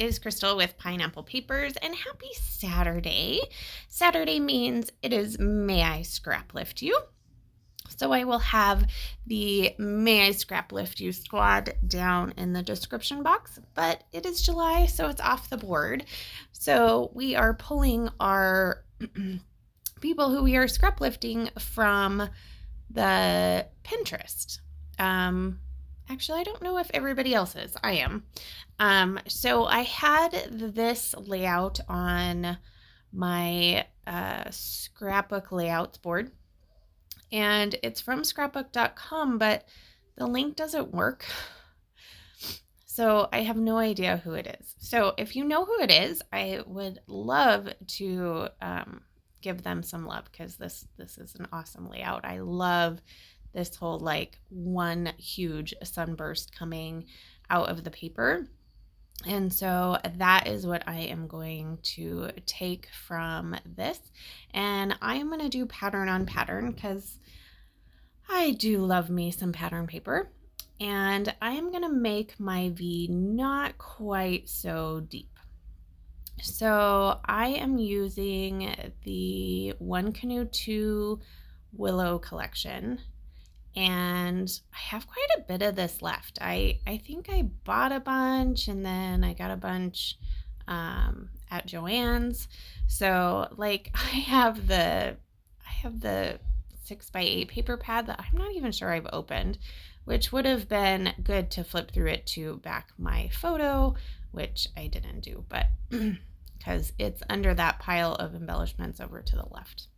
is Crystal with Pineapple Papers, and happy Saturday. Saturday means it is May I Scraplift You. So I will have the May I Scraplift You squad down in the description box, but it is July, so it's off the board. So we are pulling our people who we are scraplifting from the Pinterest. Actually, I don't know if everybody else is. I am. So I had this layout on my scrapbook layouts board, and it's from scrapbook.com, but the link doesn't work. So I have no idea who it is. So if you know who it is, I would love to give them some love, because this is an awesome layout. I love this whole like one huge sunburst coming out of the paper. And so that is what I am going to take from this. And I am going to do pattern on pattern because I do love me some pattern paper. And I am going to make my V not quite so deep. So I am using the One Canoe 2 Willow collection, and I have quite a bit of this left. I think I bought a bunch, and then I got a bunch at Joann's. So like I have the 6x8 paper pad that I'm not even sure I've opened, which would have been good to flip through it to back my photo, which I didn't do, but because it's under that pile of embellishments over to the left.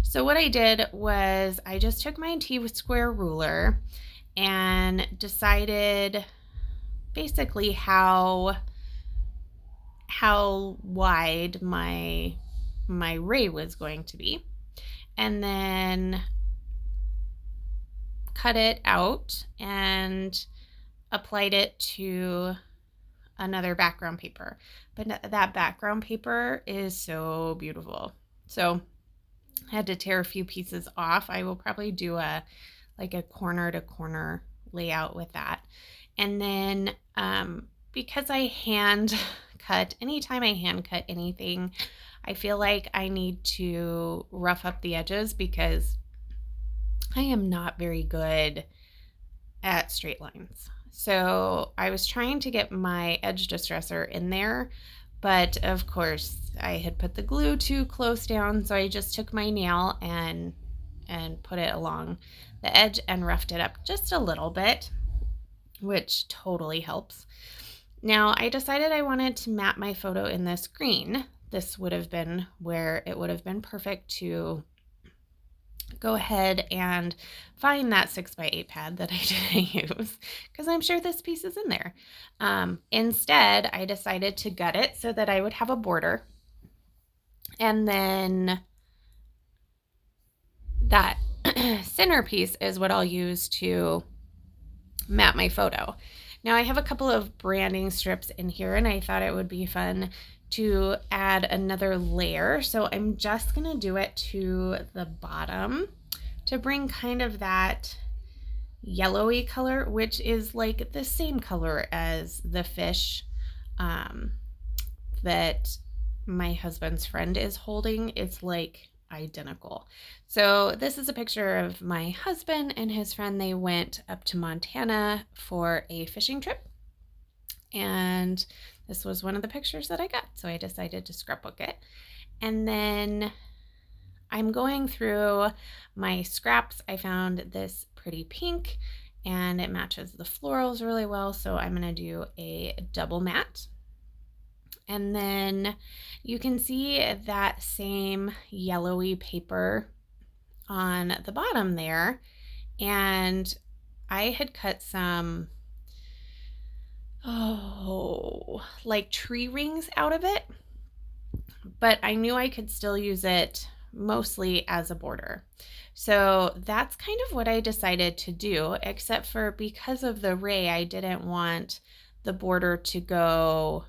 So what I did was I just took my T-square ruler and decided basically how wide my ray was going to be, and then cut it out and applied it to another background paper. But that background paper is so beautiful. So I had to tear a few pieces off. I will probably do a corner to corner layout with that. And then because I hand cut, anytime I hand cut anything, I feel like I need to rough up the edges because I am not very good at straight lines. So I was trying to get my edge distressor in there, but of course I had put the glue too close down, so I just took my nail and put it along the edge and roughed it up just a little bit, which totally helps. Now I decided I wanted to map my photo in this green. This would have been where it would have been perfect to go ahead and find that 6x8 pad that I didn't use, because I'm sure this piece is in there. Instead, I decided to gut it so that I would have a border, and then that center piece is what I'll use to map my photo. Now I have a couple of branding strips in here, and I thought it would be fun to add another layer. So I'm just gonna do it to the bottom to bring kind of that yellowy color, which is like the same color as the fish that my husband's friend is holding. It's like identical. So this is a picture of my husband and his friend. They went up to Montana for a fishing trip, and this was one of the pictures that I got, so I decided to scrapbook it. And then I'm going through my scraps. I found this pretty pink, and it matches the florals really well, so I'm going to do a double matte. And then you can see that same yellowy paper on the bottom there, and I had cut some like tree rings out of it, but I knew I could still use it mostly as a border. So that's kind of what I decided to do, except for because of the ray, I didn't want the border to go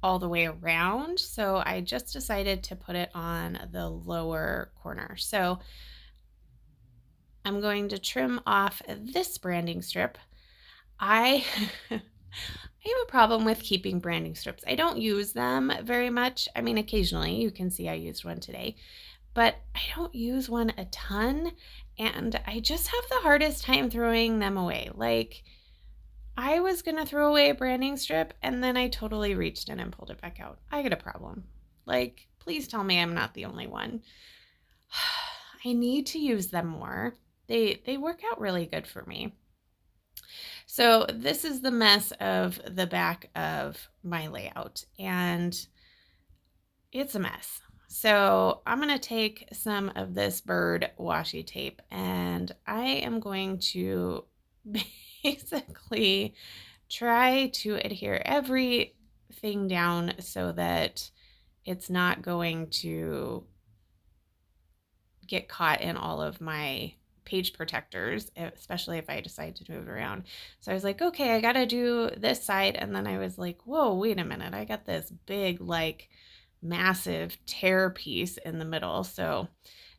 all the way around. So I just decided to put it on the lower corner. So I'm going to trim off this branding strip. I I have a problem with keeping branding strips. I don't use them very much. I mean, occasionally. You can see I used one today, but I don't use one a ton, and I just have the hardest time throwing them away. Like, I was going to throw away a branding strip, and then I totally reached in and pulled it back out. I got a problem. Like, please tell me I'm not the only one. I need to use them more. They work out really good for me. So this is the mess of the back of my layout, and it's a mess. So I'm going to take some of this bird washi tape, and I am going to basically try to adhere everything down so that it's not going to get caught in all of my page protectors, especially if I decide to move around. So I was like, okay, I got to do this side. And then I was like, whoa, wait a minute. I got this big, like massive tear piece in the middle. So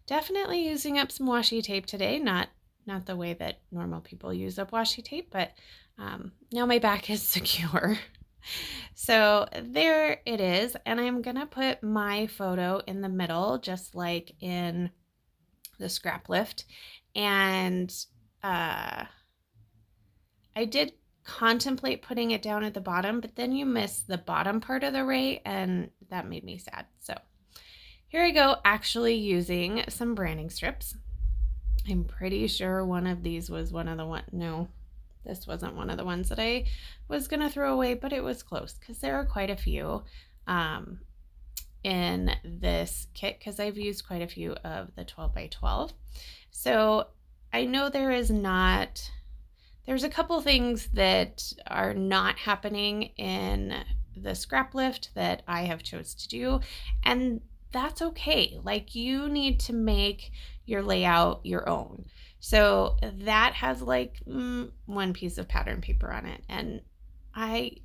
definitely using up some washi tape today. Not the way that normal people use up washi tape, but now my back is secure. So there it is. And I'm going to put my photo in the middle, just like in the scrap lift. And I did contemplate putting it down at the bottom, but then you miss the bottom part of the ray, and that made me sad. So here I go, actually using some branding strips. I'm pretty sure one of these was one of the ones. No, this wasn't one of the ones that I was going to throw away, but it was close because there are quite a few in this kit because I've used quite a few of the 12 by 12. So I know there's a couple things that are not happening in the scrap lift that I have chose to do, and that's okay. Like, you need to make your layout your own. So that has like one piece of pattern paper on it, and I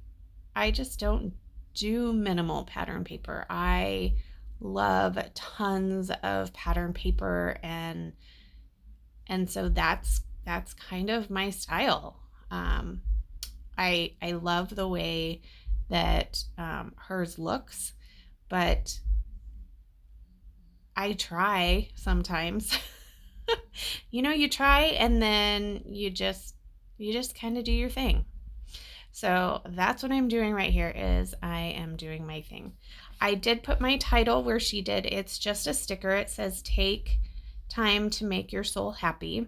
just don't do minimal pattern paper. I love tons of pattern paper, and so that's kind of my style. I love the way that hers looks, but I try sometimes. You try, and then you just kind of do your thing. So that's what I'm doing right here, is I am doing my thing. I did put my title where she did. It's just a sticker. It says, "Take time to make your soul happy."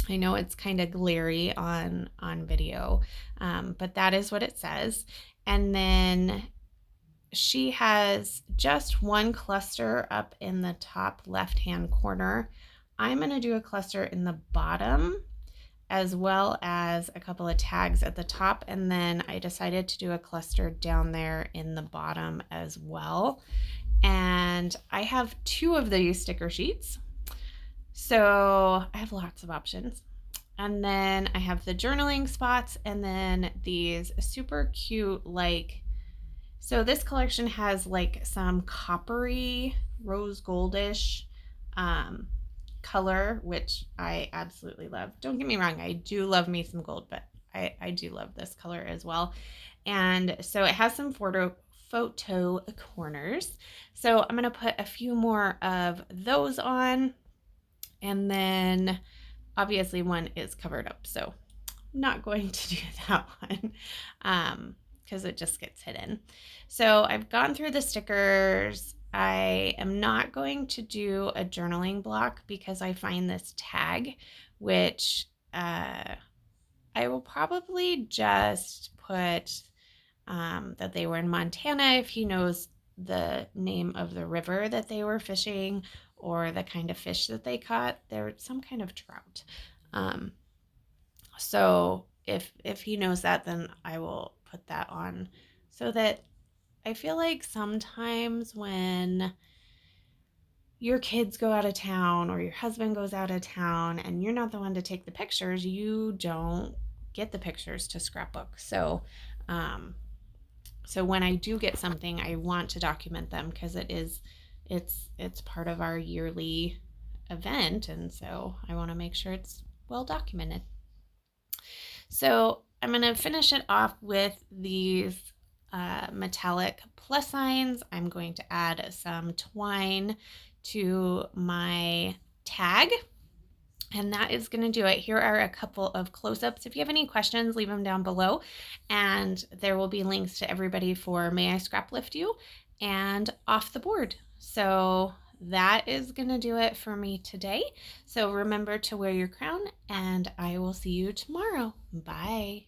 I know it's kind of glary on video, but that is what it says. And then she has just one cluster up in the top left-hand corner. I'm going to do a cluster in the bottom, as well as a couple of tags at the top, and then I decided to do a cluster down there in the bottom as well. And I have 2 of these sticker sheets, so I have lots of options. And then I have the journaling spots, and then these super cute, like, so this collection has like some coppery rose goldish color, which I absolutely love. Don't get me wrong, I do love me some gold, but I do love this color as well. And so it has some photo corners. So I'm going to put a few more of those on, and then obviously one is covered up, so I'm not going to do that one because it just gets hidden. So I've gone through the stickers. I am not going to do a journaling block because I find this tag, which I will probably just put that they were in Montana, if he knows the name of the river that they were fishing or the kind of fish that they caught. They're some kind of trout. So if he knows that, then I will put that on, so that I feel like sometimes when your kids go out of town or your husband goes out of town and you're not the one to take the pictures, you don't get the pictures to scrapbook. So when I do get something, I want to document them because it's part of our yearly event, and so I want to make sure it's well documented. So I'm going to finish it off with these metallic plus signs. I'm going to add some twine to my tag. And that is going to do it. Here are a couple of close-ups. If you have any questions, leave them down below. And there will be links to everybody for May I Scraplift You and Off the Board. So that is going to do it for me today. So remember to wear your crown, and I will see you tomorrow. Bye.